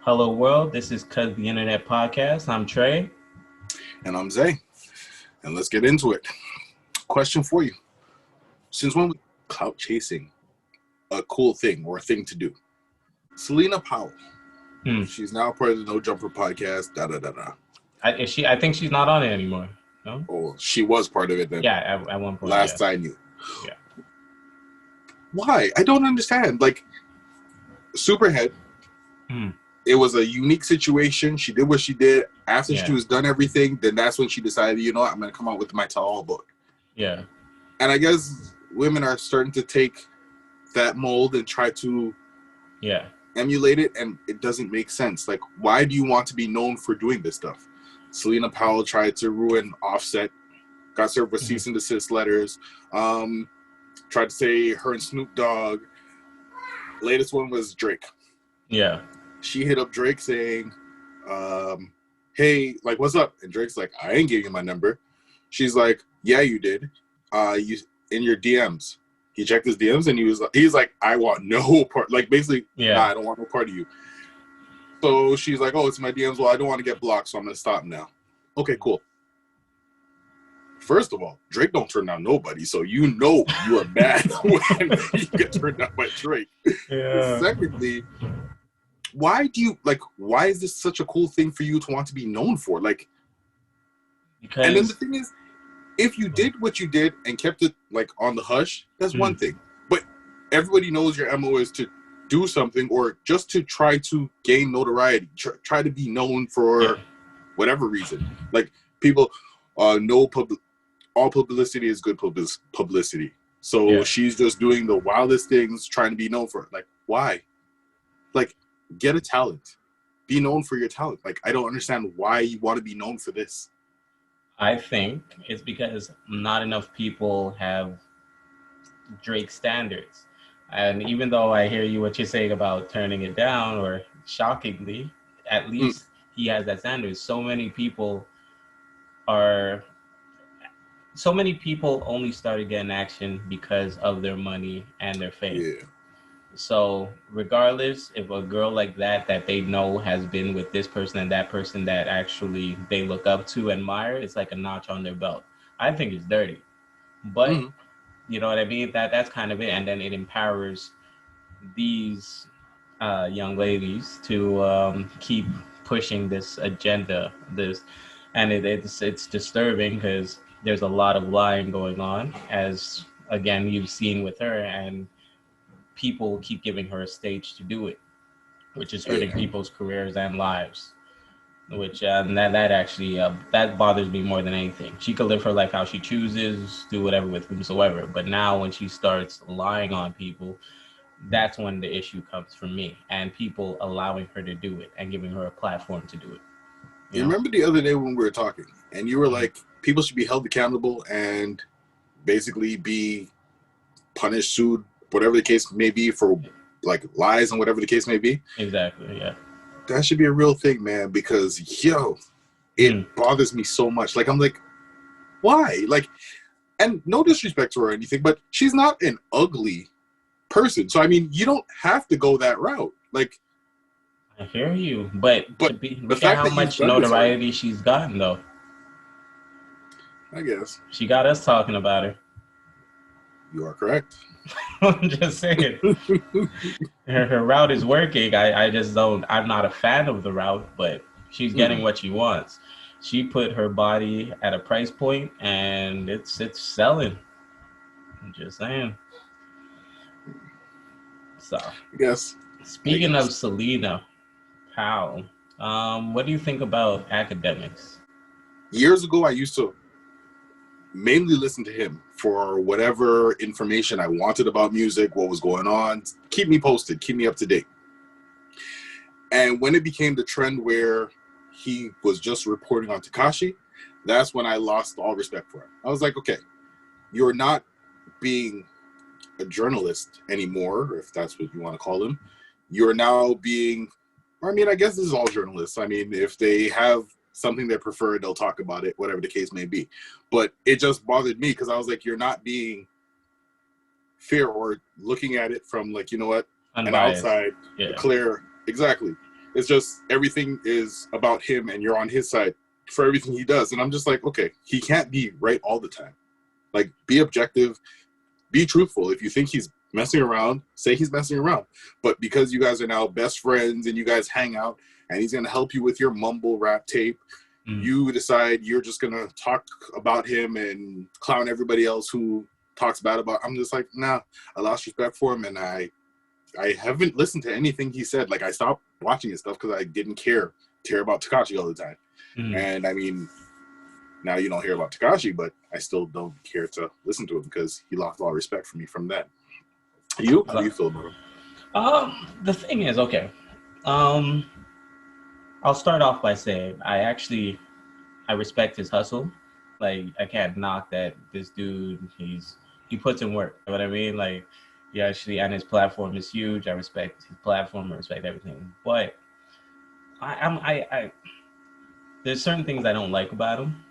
Hello world, this is CuzTheInternet podcast. I'm Trey. And I'm Zay. And let's get into it. Question for you. Since when was clout chasing a cool thing or a thing to do? Selena Powell. She's now part of the No Jumper podcast, I think she's not on it anymore. No? Oh, she was part of it then. Yeah, at one point. Last I knew. Yeah. Why? I don't understand. Like, Superhead, it was a unique situation. She did what she did. After she was done everything, then that's when she decided, you know what, I'm going to come out with my tell-all book. Yeah. And I guess women are starting to take that mold and try to emulate it, and it doesn't make sense. Like, why do you want to be known for doing this stuff? Selena Powell tried to ruin Offset, got served with cease and desist letters, tried to say her and Snoop Dogg. Latest one was Drake. Yeah. She hit up Drake saying, hey, like, what's up? And Drake's like, I ain't giving you my number. She's like, yeah, you did. You in your DMs. He checked his DMs and he's like, I want no part. Like, basically, nah, I don't want no part of you. So she's like, oh, it's my DMs. Well, I don't want to get blocked, so I'm going to stop now. Okay, cool. First of all, Drake don't turn down nobody, so you know you are mad when you get turned down by Drake. Yeah. Secondly, why is this such a cool thing for you to want to be known for? Like, because... And then the thing is, if you did what you did and kept it like on the hush, that's one thing. But everybody knows your MO is to do something or just to try to gain notoriety, try to be known for whatever reason. Like, people know all publicity is good publicity. So she's just doing the wildest things, trying to be known for it. Like, why? Like, get a talent. Be known for your talent. Like, I don't understand why you want to be known for this. I think it's because not enough people have Drake standards. And even though I hear what you're saying about turning it down, or shockingly, at least he has that standard. So many people only started getting action because of their money and their fame. Yeah. So regardless, if a girl like that they know has been with this person and that person that actually they look up to, admire, it's like a notch on their belt. I think it's dirty, but you know what I mean? That's kind of it. And then it empowers these young ladies to keep pushing this agenda. And it's disturbing because there's a lot of lying going on, as again you've seen with her, and people keep giving her a stage to do it, which is hurting people's careers and lives. Which that actually that bothers me more than anything. She could live her life how she chooses, do whatever with whomsoever. But now when she starts lying on people, that's when the issue comes from me and people allowing her to do it and giving her a platform to do it. You remember the other day when we were talking and you were like, people should be held accountable and basically be punished, sued, whatever the case may be, for like lies and whatever the case may be. Exactly, yeah. That should be a real thing, man, because it bothers me so much. Like, I'm like, why? Like, and no disrespect to her or anything, but she's not an ugly person. So I mean, you don't have to go that route. Like, I hear you, but look at how much notoriety she's gotten, though. I guess she got us talking about her. You are correct. I'm just saying. her route is working. I just don't. I'm not a fan of the route, but she's getting what she wants. She put her body at a price point, and it's selling. I'm just saying. So, yes. Speaking of Selena Powell, what do you think about Akademiks? Years ago, I used to mainly listen to him for whatever information I wanted about music, what was going on, keep me posted, keep me up to date. And when it became the trend where he was just reporting on Tekashi, that's when I lost all respect for him. I was like, okay, you're not being a journalist anymore, if that's what you want to call him. You're now being, I mean, I guess this is all journalists. I mean, if they have something they prefer, they'll talk about it, whatever the case may be. But it just bothered me because I was like, you're not being fair or looking at it from, like, you know what, unbiased. an outside, clear, exactly. It's just everything is about him and you're on his side for everything he does. And I'm just like, okay, he can't be right all the time. Like, be objective, be truthful. If you think he's messing around, say he's messing around. But because you guys are now best friends and you guys hang out and he's going to help you with your mumble rap tape, you decide you're just going to talk about him and clown everybody else who talks bad about. I'm just like, nah, I lost respect for him, and I haven't listened to anything he said. Like, I stopped watching his stuff because I didn't care about Tekashi all the time. And I mean, now you don't hear about Tekashi, but I still don't care to listen to him because he lost all respect for me from that. You? How do you feel about him? The thing is, okay. I'll start off by saying I respect his hustle. Like, I can't knock that. This dude, he puts in work. You know what I mean? Like, he actually, and his platform is huge. I respect his platform. I respect everything. But I there's certain things I don't like about him.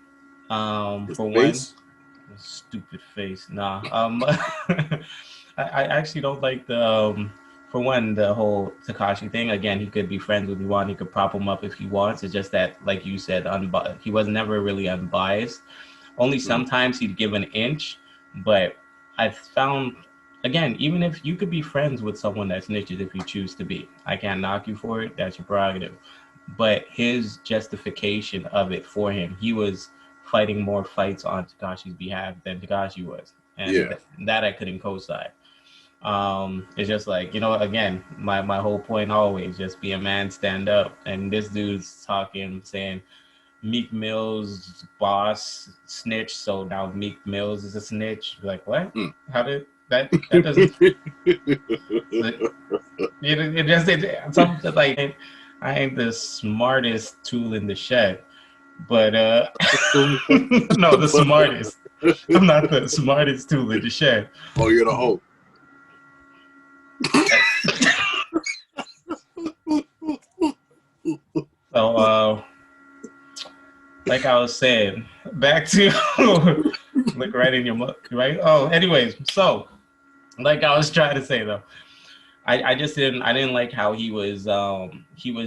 For one, stupid face. Nah. I actually don't like the. For one, the whole Tekashi thing. Again, he could be friends with Iwan. He could prop him up if he wants. It's just that, like you said, he was never really unbiased. Only sometimes he'd give an inch. But I've found, again, even if you could be friends with someone that snitches if you choose to be, I can't knock you for it. That's your prerogative. But his justification of it for him, he was fighting more fights on Tekashi's behalf than Tekashi was. And that I couldn't co-sign. It's just like, again, my whole point always just be a man, stand up. And this dude's talking, saying Meek Mill's boss snitch, so now Meek Mills is a snitch. Like, what? How did that doesn't something like, I ain't the smartest tool in the shed, but no, the smartest. I'm not the smartest tool in the shed. Oh, you're the hoe. So, like I was saying, back to look right in your mug, right? Oh, anyways, so like I was trying to say though, I didn't like how he was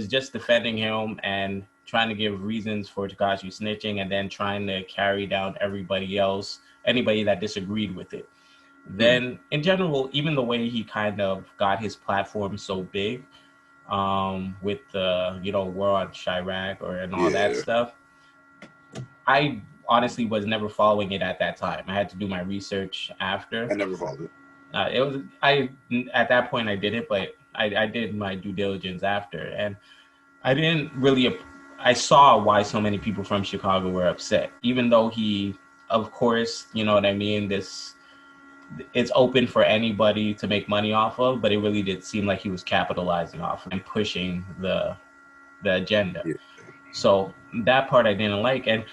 just defending him and trying to give reasons for Tekashi snitching, and then trying to carry down everybody else, anybody that disagreed with it. Then in general, even the way he kind of got his platform so big, with the war on Chirac and all that stuff, I honestly was never following it at that time. I had to do my research after. I never followed it. At that point I did it, but I did my due diligence after, and I didn't really. I saw why so many people from Chicago were upset, even though he, of course, you know what I mean. It's open for anybody to make money off of, but it really did seem like he was capitalizing off and pushing the agenda. Yeah. So that part I didn't like. And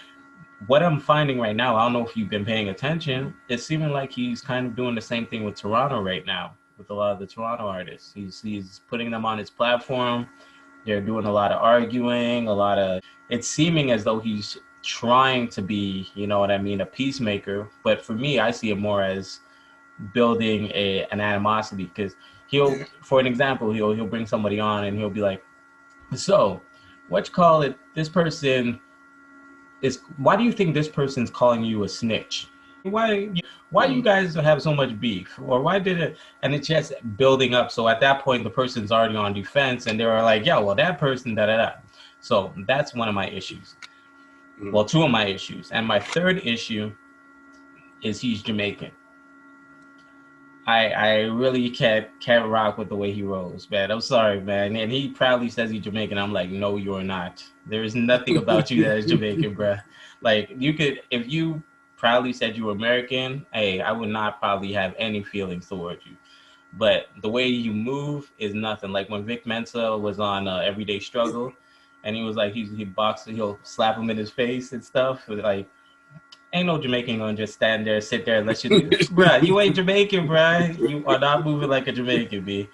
what I'm finding right now, I don't know if you've been paying attention, it's seeming like he's kind of doing the same thing with Toronto right now, with a lot of the Toronto artists. He's putting them on his platform. They're doing a lot of arguing, it's seeming as though he's trying to be, a peacemaker. But for me, I see it more as building an animosity, because for an example, he'll bring somebody on and he'll be like, so this person why do you think this person's calling you a snitch? Why do you guys have so much beef? Or why did it? And it's just building up. So at that point, the person's already on defense, and they're like, yeah, well, that person, da-da-da. So that's one of my issues. Well, two of my issues. And my third issue is he's Jamaican. I really can't rock with the way he rolls, man. I'm sorry, man. And he proudly says he's Jamaican. I'm like, no, you're not. There is nothing about you that is Jamaican, bro. Like, if you proudly said you were American, hey, I would not probably have any feelings towards you. But the way you move is nothing. Like when Vic Mensa was on Everyday Struggle, and he was like, he boxes, he'll slap him in his face and stuff. Like, ain't no Jamaican gonna just stand there, sit there, and let you do this. Bruh, you ain't Jamaican, bruh. You are not moving like a Jamaican, B.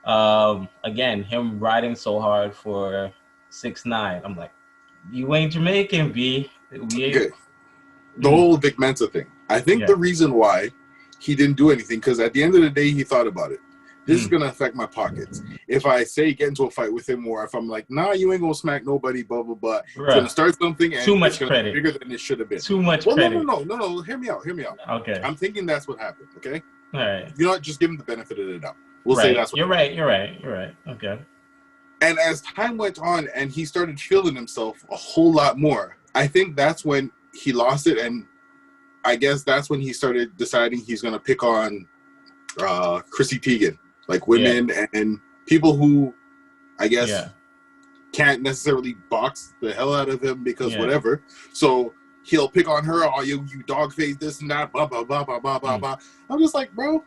Again, him riding so hard for 6ix9ine. I'm like, you ain't Jamaican, B. Okay. The whole Vic Mensa thing. I think the reason why he didn't do anything, because at the end of the day, he thought about it. this is gonna affect my pockets. If I say get into a fight with him, or if I'm like, nah, you ain't gonna smack nobody, blah blah blah, it's gonna start something, and too much it's gonna credit, be bigger than it should have been. Too much credit. No. Hear me out. Okay. I'm thinking that's what happened. Okay. All right. You know what? Just give him the benefit of the doubt. We'll say that's what happened. You're right. Okay. And as time went on, and he started feeling himself a whole lot more, I think that's when he lost it, and I guess that's when he started deciding he's gonna pick on Chrissy Teigen, like women and people who, I guess, can't necessarily box the hell out of him because whatever. So he'll pick on her. Oh, you dog face this and that. Blah blah blah blah blah blah blah. I'm just like, bro,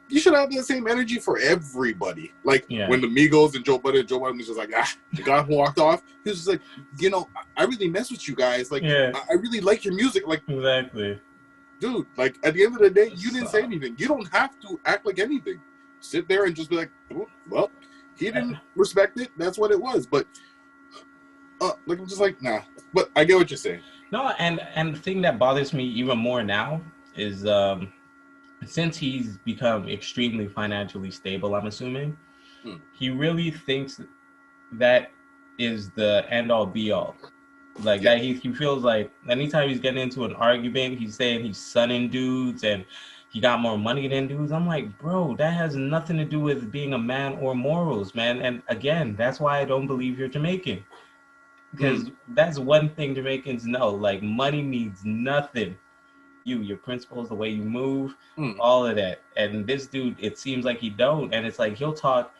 you should have the same energy for everybody. Like when the Migos and Joe Budden was just like, the guy who walked off, he was just like, you know, I really mess with you guys. Like, I really like your music. Like, exactly. Dude, like, at the end of the day, you didn't say anything. You don't have to act like anything. Sit there and just be like, oh, well, he didn't respect it. That's what it was. But, like, I'm just like, nah. But I get what you're saying. No, and the thing that bothers me even more now is since he's become extremely financially stable, I'm assuming, he really thinks that is the end-all, be-all. Like that, he feels like anytime he's getting into an argument, he's saying he's sunning dudes and he got more money than dudes. I'm like, bro, that has nothing to do with being a man or morals, man. And again, that's why I don't believe you're Jamaican. Because that's one thing Jamaicans know. Like, money means nothing. Your principles, the way you move, all of that. And this dude, it seems like he don't. And it's like he'll talk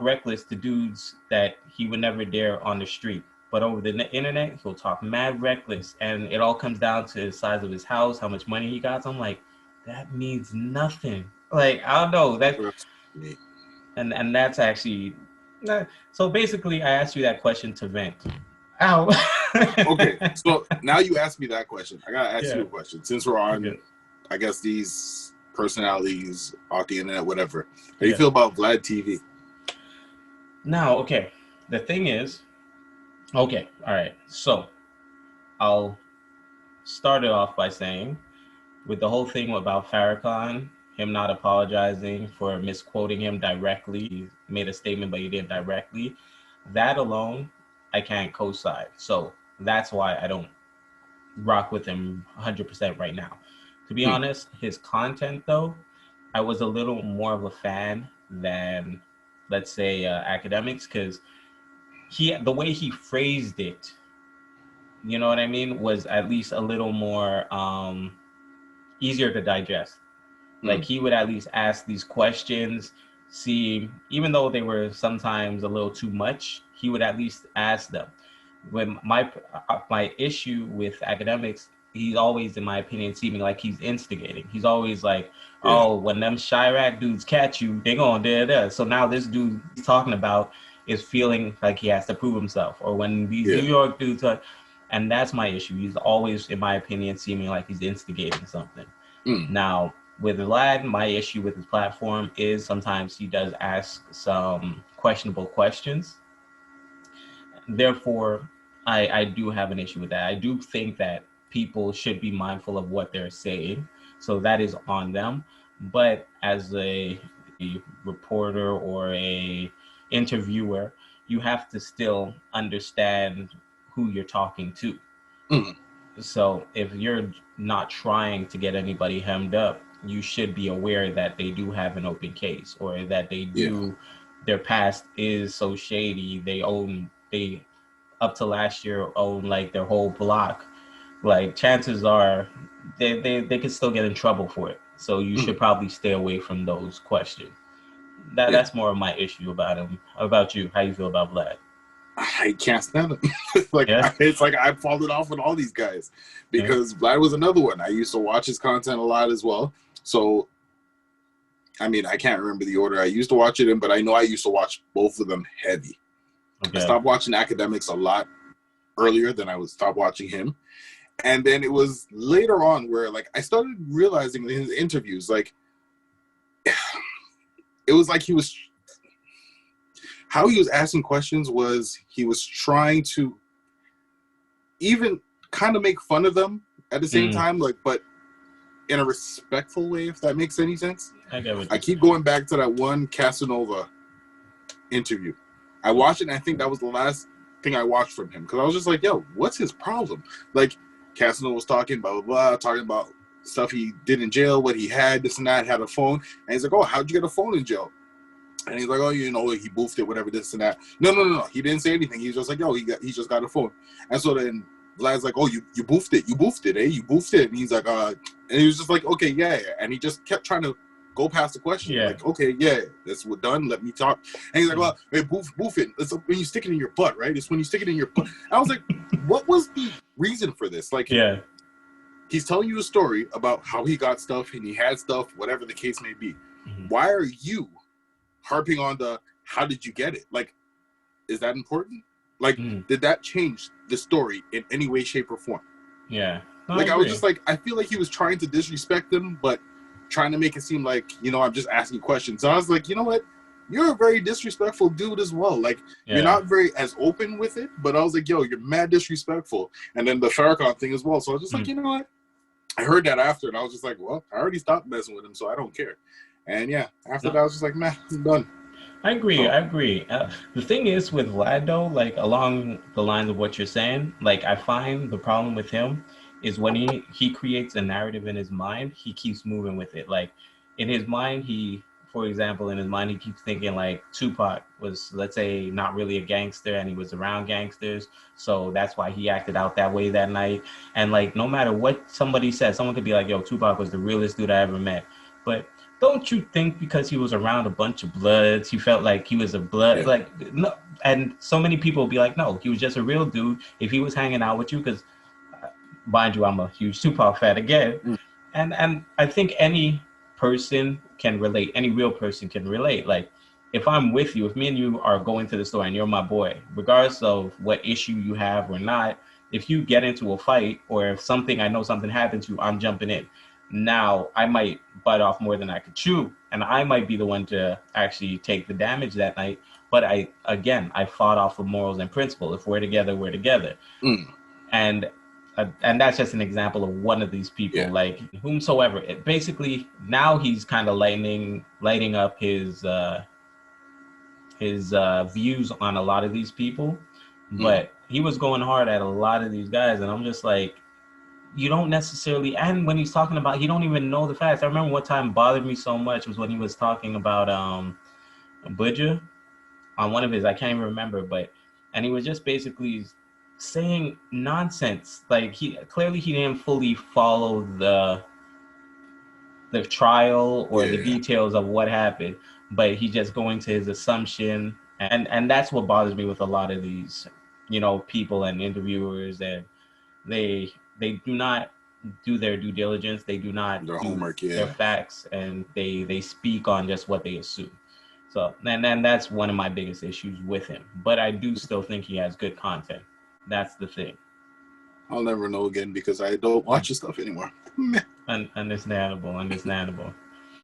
reckless to dudes that he would never dare on the street. But over the internet, he'll talk mad reckless, and it all comes down to the size of his house, how much money he got. So I'm like, that means nothing. Like, I don't know. And that's actually... So basically, I asked you that question to vent. Ow. Okay, so now you asked me that question. I gotta ask you a question. Since we're on, I guess, these personalities off the internet, whatever. How do you feel about Vlad TV? Now, okay. The thing is... Okay, all right. So I'll start it off by saying, with the whole thing about Farrakhan, him not apologizing for misquoting him directly, he made a statement, but he didn't directly. That alone, I can't co-sign. So that's why I don't rock with him 100% right now. To be honest, his content, though, I was a little more of a fan than, let's say, Akademiks, because the way he phrased it, you know what I mean, was at least a little more easier to digest. Like, he would at least ask these questions, see, even though they were sometimes a little too much, he would at least ask them. When my issue with Akademiks, he's always, in my opinion, seeming like he's instigating. He's always like, oh, when them Chirac dudes catch you, they going there. So now this dude he's talking about is feeling like he has to prove himself. Or when these New York dudes are, and that's my issue. He's always, in my opinion, seeming like he's instigating something. Now, with Vlad, my issue with his platform is sometimes he does ask some questionable questions. Therefore, I do have an issue with that. I do think that people should be mindful of what they're saying. So that is on them. But as a reporter or a interviewer, you have to still understand who you're talking to. So if you're not trying to get anybody hemmed up, you should be aware that they do have an open case, or that they do, their past is so shady. They up to last year own like their whole block. Like, chances are they could still get in trouble for it. So you should probably stay away from those questions. That's more of my issue about him. How about you? How you feel about Vlad? I can't stand him. It's like I've fallen off with all these guys because Vlad was another one. I used to watch his content a lot as well. So, I mean, I can't remember the order I used to watch it in, but I know I used to watch both of them heavy. I stopped watching Akademiks a lot earlier than I would stop watching him. And then it was later on where, like, I started realizing in his interviews, like, it was like how he was asking questions was he was trying to even kind of make fun of them at the same time, like, but in a respectful way, if that makes any sense. I keep going back to that one Casanova interview. I watched it, and I think that was the last thing I watched from him, because I was just like, yo, what's his problem? Like, Casanova was talking, blah, blah, blah, talking about stuff he did in jail, what he had, this and that, had a phone. And he's like, oh, how'd you get a phone in jail? And he's like, oh, you know, he boofed it, whatever, this and that. No. He didn't say anything. He was just like, yo, he just got a phone. And so then Vlad's like, oh, you boofed it. You boofed it, eh? You boofed it. And he's like, and he was just like, okay, yeah. And he just kept trying to go past the question. Yeah. Like, okay, yeah, that's what done. Let me talk. And he's like, well, hey, boof it. It's when you stick it in your butt, right? It's when you stick it in your butt. I was like, what was the reason for this? Like, yeah. He's telling you a story about how he got stuff and he had stuff, whatever the case may be. Mm-hmm. Why are you harping on the how did you get it? Like, is that important? Like, did that change the story in any way, shape, or form? Yeah. Like, I was just like, I feel like he was trying to disrespect them, but trying to make it seem like, you know, I'm just asking questions. So I was like, you know what? You're a very disrespectful dude as well. Like, you're not very as open with it, but I was like, yo, you're mad disrespectful. And then the Farrakhan thing as well. So I was just like, you know what? I heard that after, and I was just like, well, I already stopped messing with him, so I don't care. And yeah, after that, I was just like, man, I'm done. I agree. The thing is with Vlad, though, like, along the lines of what you're saying, like, I find the problem with him is when he creates a narrative in his mind, he keeps moving with it. Like, in his mind, for example, he keeps thinking, like, Tupac was, let's say, not really a gangster, and he was around gangsters, so that's why he acted out that way that night. And, like, no matter what somebody says, someone could be like, yo, Tupac was the realest dude I ever met. But don't you think because he was around a bunch of Bloods, he felt like he was a Blood? Yeah. Like, no. And so many people will be like, no, he was just a real dude. If he was hanging out with you, because, mind you, I'm a huge Tupac fan again. And I think any person can relate. Any real person can relate. Like, if I'm with you, if me and you are going to the store and you're my boy, regardless of what issue you have or not, if you get into a fight or if I know something happened to you, I'm jumping in. Now, I might bite off more than I could chew, and I might be the one to actually take the damage that night. But I fought off of morals and principle. If we're together, we're together. And that's just an example of one of these people, like whomsoever. Basically, now he's kind of lighting up his views on a lot of these people. But he was going hard at a lot of these guys, and I'm just like, you don't necessarily, and when he's talking about, he don't even know the facts. I remember one time bothered me so much was when he was talking about Budja on one of his, I can't even remember, and he was just basically saying nonsense. Like, he didn't fully follow the trial or the details of what happened, but he just going to his assumption, and that's what bothers me with a lot of these, you know, people and interviewers, and they do not do their due diligence. They do not do homework, their facts, and they speak on just what they assume. So, and that's one of my biggest issues with him. But I do still think he has good content. That's the thing. I'll never know again because I don't watch his stuff anymore. Understandable.